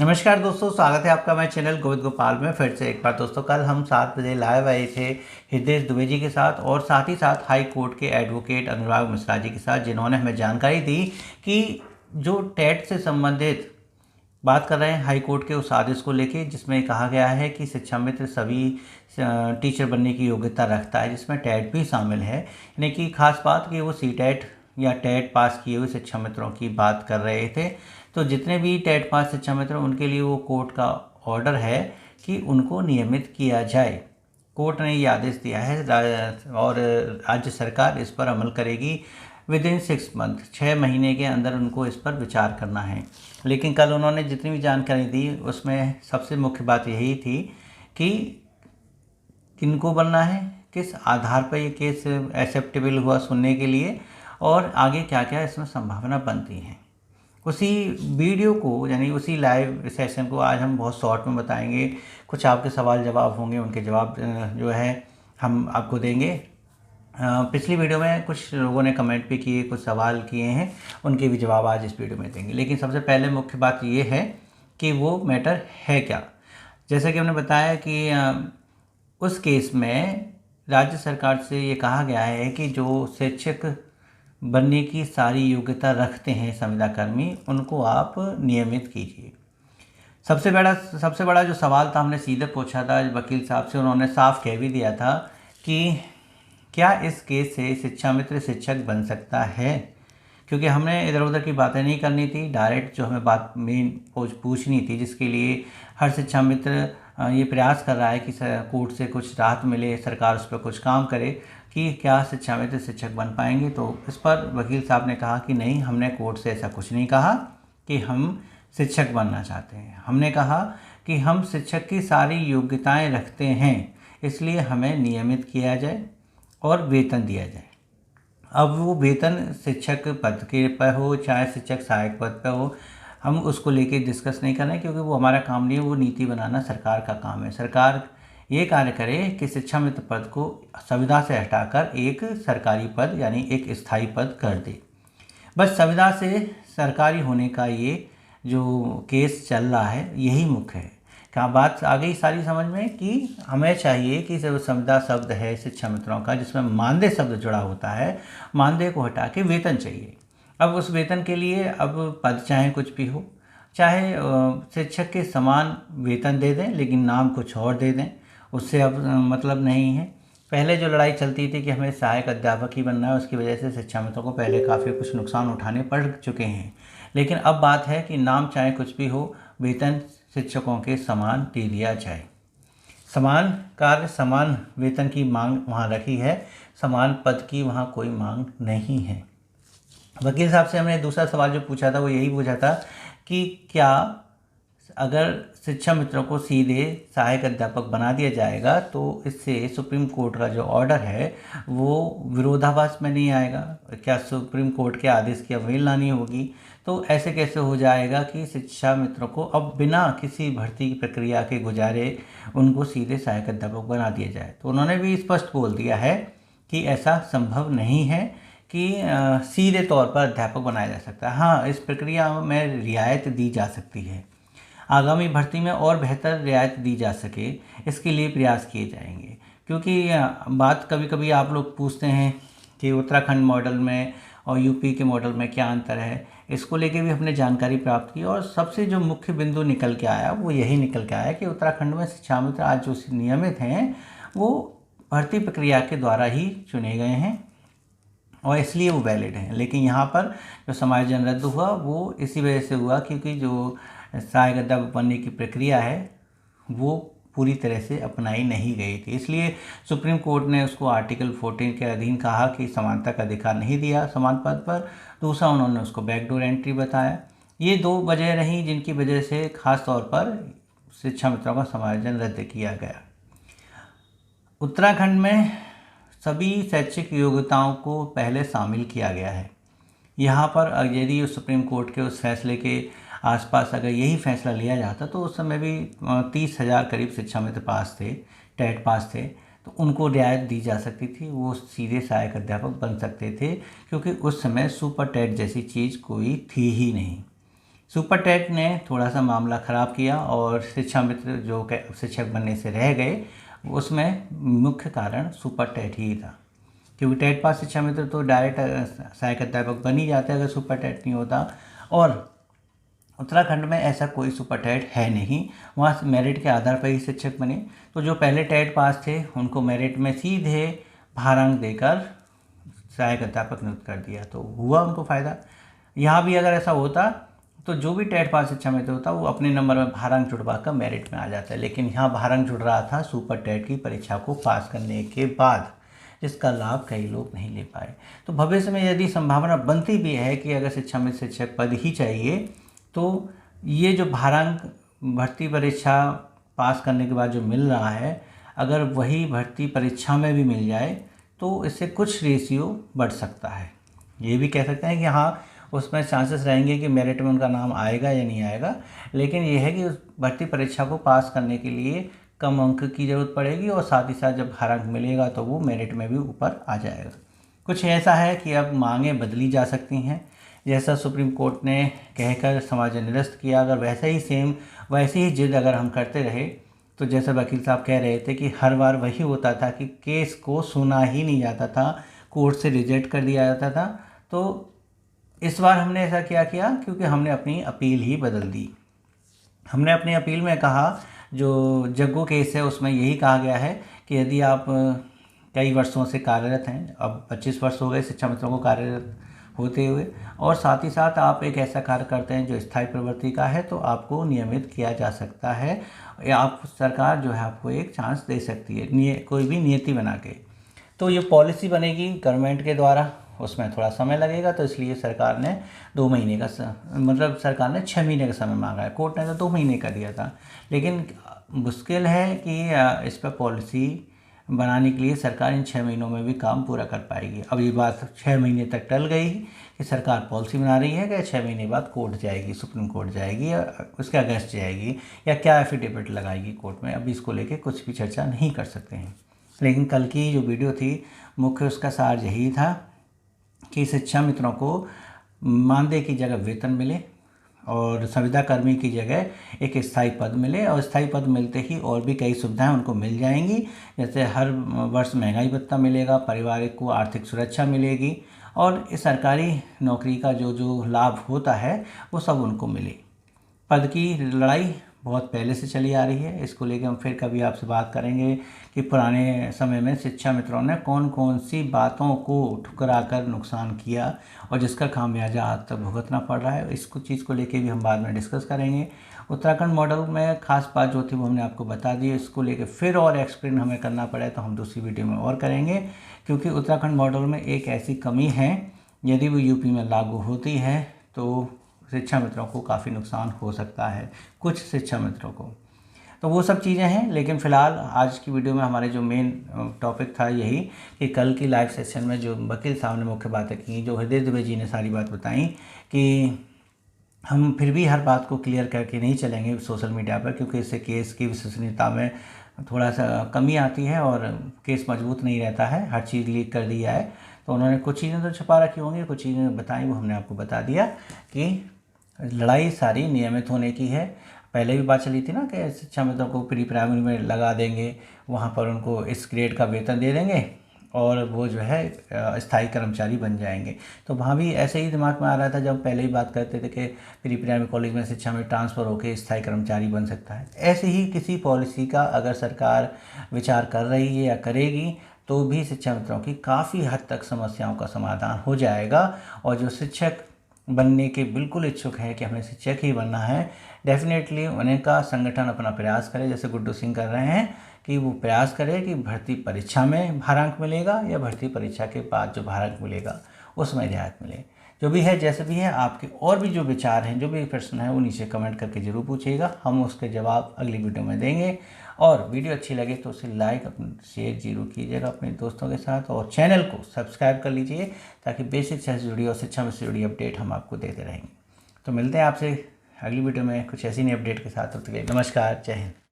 नमस्कार दोस्तों, स्वागत है आपका मेरे चैनल गोविंद गोपाल में फिर से एक बार। दोस्तों, कल हम 7 बजे लाइव आए थे हृदय दुबे जी के साथ और साथ ही साथ हाई कोर्ट के एडवोकेट अनुराग मिश्रा जी के साथ, जिन्होंने हमें जानकारी दी कि जो टेट से संबंधित बात कर रहे हैं हाई कोर्ट के उस आदेश को लेके, जिसमें कहा गया है कि शिक्षा मित्र सभी टीचर बनने की योग्यता रखता है, जिसमें टेट भी शामिल है। यानी कि खास बात कि वो सी-टेट या टेट पास किए हुए शिक्षा मित्रों की बात कर रहे थे। तो जितने भी टेट पास शिक्षा मित्र, उनके लिए वो कोर्ट का ऑर्डर है कि उनको नियमित किया जाए। कोर्ट ने ये आदेश दिया है और राज्य सरकार इस पर अमल करेगी। विदिन 6 मंथ, 6 महीने के अंदर उनको इस पर विचार करना है। लेकिन कल उन्होंने जितनी भी जानकारी दी उसमें सबसे मुख्य बात यही थी कि किनको बनना है, किस आधार पर ये केस एक्सेप्टेबल हुआ सुनने के लिए, और आगे क्या क्या इसमें संभावना बनती है। उसी वीडियो को, यानी उसी लाइव सेशन को आज हम बहुत शॉर्ट में बताएंगे। कुछ आपके सवाल जवाब होंगे, उनके जवाब जो है हम आपको देंगे। पिछली वीडियो में कुछ लोगों ने कमेंट भी किए, कुछ सवाल किए हैं, उनके भी जवाब आज इस वीडियो में देंगे। लेकिन सबसे पहले मुख्य बात ये है कि वो मैटर है क्या। जैसा कि हमने बताया कि उस केस में राज्य सरकार से ये कहा गया है कि जो शिक्षक बनने की सारी योग्यता रखते हैं संविदाकर्मी, उनको आप नियमित कीजिए। सबसे बड़ा जो सवाल था, हमने सीधे पूछा था वकील साहब से, उन्होंने साफ कह भी दिया था कि क्या इस केस से शिक्षा मित्र शिक्षक बन सकता है। क्योंकि हमने इधर उधर की बातें नहीं करनी थी, डायरेक्ट जो हमें बात मेन पूछनी थी, जिसके लिए हर शिक्षा मित्र ये प्रयास कर रहा है कि कोर्ट से कुछ राहत मिले, सरकार उस पर कुछ काम करे कि क्या शिक्षा मित्र शिक्षक बन पाएंगे। तो इस पर वकील साहब ने कहा कि नहीं, हमने कोर्ट से ऐसा कुछ नहीं कहा कि हम शिक्षक बनना चाहते हैं। हमने कहा कि हम शिक्षक की सारी योग्यताएं रखते हैं, इसलिए हमें नियमित किया जाए और वेतन दिया जाए। अब वो वेतन शिक्षक पद के पर हो चाहे शिक्षक सहायक पद पर हो, हम उसको लेके डिस्कस नहीं कर रहे हैं, क्योंकि वो हमारा काम नहीं है। वो नीति बनाना सरकार का काम है। सरकार ये कार्य करे कि शिक्षा मित्र पद को संविदा से हटाकर एक सरकारी पद यानी एक स्थायी पद कर दे। बस संविदा से सरकारी होने का ये जो केस चल रहा है, यही मुख्य है। क्या बात आ गई सारी समझ में कि हमें चाहिए कि जो संविदा शब्द है शिक्षा मित्रों का, जिसमें मानदेय शब्द जुड़ा होता है, मानदेय को हटा के वेतन चाहिए। अब उस वेतन के लिए अब पद चाहे कुछ भी हो, चाहे शिक्षक के समान वेतन दे दें लेकिन नाम कुछ और दे दें, उससे अब मतलब नहीं है। पहले जो लड़ाई चलती थी कि हमें सहायक अध्यापक ही बनना है, उसकी वजह से शिक्षा मित्रों को पहले काफ़ी कुछ नुकसान उठाने पड़ चुके हैं। लेकिन अब बात है कि नाम चाहे कुछ भी हो, वेतन शिक्षकों के समान दे दिया जाए। समान कार्य समान वेतन की मांग वहाँ रखी है, समान पद की वहाँ कोई मांग नहीं है। वकील साहब से हमने दूसरा सवाल जो पूछा था वो यही पूछा था कि क्या अगर शिक्षा मित्रों को सीधे सहायक अध्यापक बना दिया जाएगा तो इससे सुप्रीम कोर्ट का जो ऑर्डर है वो विरोधाभास में नहीं आएगा? क्या सुप्रीम कोर्ट के आदेश की अवहेलना नहीं होगी? तो ऐसे कैसे हो जाएगा कि शिक्षा मित्रों को अब बिना किसी भर्ती की प्रक्रिया के गुजारे उनको सीधे सहायक अध्यापक बना दिया जाए? तो उन्होंने भी स्पष्ट बोल दिया है कि ऐसा संभव नहीं है कि सीधे तौर पर अध्यापक बनाया जा सकता है। हाँ, इस प्रक्रिया में रियायत दी जा सकती है। आगामी भर्ती में और बेहतर रियायत दी जा सके, इसके लिए प्रयास किए जाएंगे। क्योंकि बात कभी कभी आप लोग पूछते हैं कि उत्तराखंड मॉडल में और यूपी के मॉडल में क्या अंतर है, इसको लेके भी हमने जानकारी प्राप्त की और सबसे जो मुख्य बिंदु निकल के आया वो यही निकल के आया कि उत्तराखंड में शिक्षा मित्र आज जो नियमित हैं वो भर्ती प्रक्रिया के द्वारा ही चुने गए हैं और इसलिए वो वैलिड हैं। लेकिन यहाँ पर जो समायोजन रद्द हुआ वो इसी वजह से हुआ क्योंकि जो सहायक अध्यापक बनने की प्रक्रिया है वो पूरी तरह से अपनाई नहीं गई थी। इसलिए सुप्रीम कोर्ट ने उसको आर्टिकल 14 के अधीन कहा कि समानता का अधिकार नहीं दिया समान पद पर। दूसरा, उन्होंने उसको बैकडोर एंट्री बताया। ये 2 वजह रहीं जिनकी वजह से खास तौर पर शिक्षा मित्रों का समायोजन रद्द किया गया। उत्तराखंड में सभी शैक्षिक योग्यताओं को पहले शामिल किया गया है। यहाँ पर यदि सुप्रीम कोर्ट के उस फैसले के आसपास अगर यही फैसला लिया जाता तो उस समय भी 30,000 करीब शिक्षा मित्र पास थे, टेट पास थे, तो उनको रियायत दी जा सकती थी। वो सीधे सहायक अध्यापक बन सकते थे क्योंकि उस समय सुपर टेट जैसी चीज़ कोई थी ही नहीं। सुपर टेट ने थोड़ा सा मामला ख़राब किया और शिक्षा मित्र जो शिक्षक बनने से रह गए, उसमें मुख्य कारण सुपर टेट ही था। क्योंकि टेट पास शिक्षा मित्र तो डायरेक्ट सहायक अध्यापक बन ही जाते अगर सुपर टेट नहीं होता, और उत्तराखंड में ऐसा कोई सुपर टेट है नहीं, वहाँ मेरिट के आधार पर ही शिक्षक बने। तो जो पहले टेट पास थे उनको मेरिट में सीधे भारांक देकर सहायक अध्यापक नियुक्त कर दिया, तो हुआ उनको फ़ायदा। यहाँ भी अगर ऐसा होता तो जो भी टेट पास शिक्षा मित्र होता वो अपने नंबर में भारांक जुड़वा कर मेरिट में आ जाता है, लेकिन यहाँ भारांक जुड़ रहा था सुपर टेट की परीक्षा को पास करने के बाद, जिसका लाभ कई लोग नहीं ले पाए। तो भविष्य में यदि संभावना बनती भी है कि अगर शिक्षा में शिक्षक पद ही चाहिए, तो ये जो भारांक भर्ती परीक्षा पास करने के बाद जो मिल रहा है, अगर वही भर्ती परीक्षा में भी मिल जाए तो इससे कुछ रेशियो बढ़ सकता है। ये भी कह सकते हैं कि हाँ, उसमें चांसेस रहेंगे कि मेरिट में उनका नाम आएगा या नहीं आएगा, लेकिन यह है कि उस भर्ती परीक्षा को पास करने के लिए कम अंक की ज़रूरत पड़ेगी और साथ ही साथ जब भारांक मिलेगा तो वो मेरिट में भी ऊपर आ जाएगा। कुछ ऐसा है कि अब मांगें बदली जा सकती हैं, जैसा सुप्रीम कोर्ट ने कहकर समाज निरस्त किया, अगर वैसे ही जिद अगर हम करते रहे तो जैसे वकील साहब कह रहे थे कि हर बार वही होता था कि केस को सुना ही नहीं जाता था, कोर्ट से रिजेक्ट कर दिया जाता था। तो इस बार हमने ऐसा क्या किया, क्योंकि हमने अपनी अपील ही बदल दी। हमने अपनी अपील में कहा, जो जग्गू केस है उसमें यही कहा गया है कि यदि आप कई वर्षों से कार्यरत हैं, अब 25 वर्ष हो गए शिक्षा मित्रों को कार्यरत होते हुए, और साथ ही साथ आप एक ऐसा कार्य करते हैं जो स्थायी प्रवृत्ति का है, तो आपको नियमित किया जा सकता है, या आप सरकार जो है आपको एक चांस दे सकती है कोई भी नियति बना के। तो ये पॉलिसी बनेगी गवर्नमेंट के द्वारा, उसमें थोड़ा समय लगेगा, तो इसलिए सरकार ने 2 महीने का सरकार ने 6 महीने का समय मांगा है। कोर्ट ने तो 2 महीने का दिया था, लेकिन मुश्किल है कि इस पर पॉलिसी बनाने के लिए सरकार इन 6 महीनों में भी काम पूरा कर पाएगी। अब ये बात 6 महीने तक टल गई कि सरकार पॉलिसी बना रही है कि 6 महीने बाद कोर्ट जाएगी, सुप्रीम कोर्ट जाएगी, या उसके अगेंस्ट जाएगी, या क्या एफिडेविट लगाएगी कोर्ट में। अभी इसको लेके कुछ भी चर्चा नहीं कर सकते हैं। लेकिन कल की जो वीडियो थी, मुख्य उसका सार यही था कि शिक्षा मित्रों को मानदेय की जगह वेतन मिले और संविदा कर्मी की जगह एक स्थायी पद मिले, और स्थायी पद मिलते ही और भी कई सुविधाएं उनको मिल जाएंगी, जैसे हर वर्ष महंगाई भत्ता मिलेगा, पारिवारिक को आर्थिक सुरक्षा मिलेगी, और इस सरकारी नौकरी का जो लाभ होता है वो सब उनको मिले। पद की लड़ाई बहुत पहले से चली आ रही है, इसको लेकर हम फिर कभी आपसे बात करेंगे कि पुराने समय में शिक्षा मित्रों ने कौन कौन सी बातों को ठुकरा कर नुकसान किया और जिसका खामियाजा आज तक भुगतना पड़ रहा है। इसको चीज़ को लेकर भी हम बाद में डिस्कस करेंगे। उत्तराखंड मॉडल में खास बात जो थी वो हमने आपको बता दी, इसको लेकर फिर और एक्सप्लेन हमें करना पड़े तो हम दूसरी वीडियो में और करेंगे, क्योंकि उत्तराखंड मॉडल में एक ऐसी कमी है, यदि वो यूपी में लागू होती है तो शिक्षा मित्रों को काफ़ी नुकसान हो सकता है, कुछ शिक्षा मित्रों को। तो वो सब चीज़ें हैं, लेकिन फ़िलहाल आज की वीडियो में हमारे जो मेन टॉपिक था यही कि कल की लाइव सेशन में जो वकील साहब ने मुख्य बातें की, जो हृदय दुबे जी ने सारी बात बताई, कि हम फिर भी हर बात को क्लियर करके नहीं चलेंगे सोशल मीडिया पर, क्योंकि इससे केस की विश्वसनीयता में थोड़ा सा कमी आती है और केस मजबूत नहीं रहता है। हर चीज़ लीक कर दिया है, तो उन्होंने कुछ चीज़ें तो छुपा रखी होंगी, कुछ चीज़ें बताई, वो हमने आपको बता दिया कि लड़ाई सारी नियमित होने की है। पहले भी बात चली थी ना कि शिक्षा मित्रों को प्री प्राइमरी में लगा देंगे, वहाँ पर उनको इस ग्रेड का वेतन दे देंगे और वो जो है स्थायी कर्मचारी बन जाएंगे। तो वहाँ भी ऐसे ही दिमाग में आ रहा था जब पहले ही बात करते थे कि प्री प्राइमरी कॉलेज में शिक्षा में ट्रांसफ़र होकर स्थायी कर्मचारी बन सकता है। ऐसे ही किसी पॉलिसी का अगर सरकार विचार कर रही है या करेगी तो भी शिक्षा मित्रों की काफ़ी हद तक समस्याओं का समाधान हो जाएगा। और जो शिक्षक बनने के बिल्कुल इच्छुक है कि हमें शिक्षक ही बनना है, डेफिनेटली उन्हें का संगठन अपना प्रयास करे, जैसे गुड्डू सिंह कर रहे हैं, कि वो प्रयास करे कि भर्ती परीक्षा में भारांक मिलेगा या भर्ती परीक्षा के बाद जो भारांक मिलेगा उसमें रियायत मिले। जो भी है जैसे भी है, आपके और भी जो विचार हैं, जो भी प्रश्न है, वो नीचे कमेंट करके ज़रूर पूछिएगा, हम उसके जवाब अगली वीडियो में देंगे। और वीडियो अच्छी लगे तो उसे लाइक शेयर जरूर कीजिएगा अपने दोस्तों के साथ, और चैनल को सब्सक्राइब कर लीजिए ताकि बेसिक से जुड़ी और शिक्षा से जुड़ी अपडेट हम आपको देते रहेंगे। तो मिलते हैं आपसे अगली वीडियो में कुछ ऐसी नई अपडेट के साथ। तब तक के लिए नमस्कार, जय हिंद।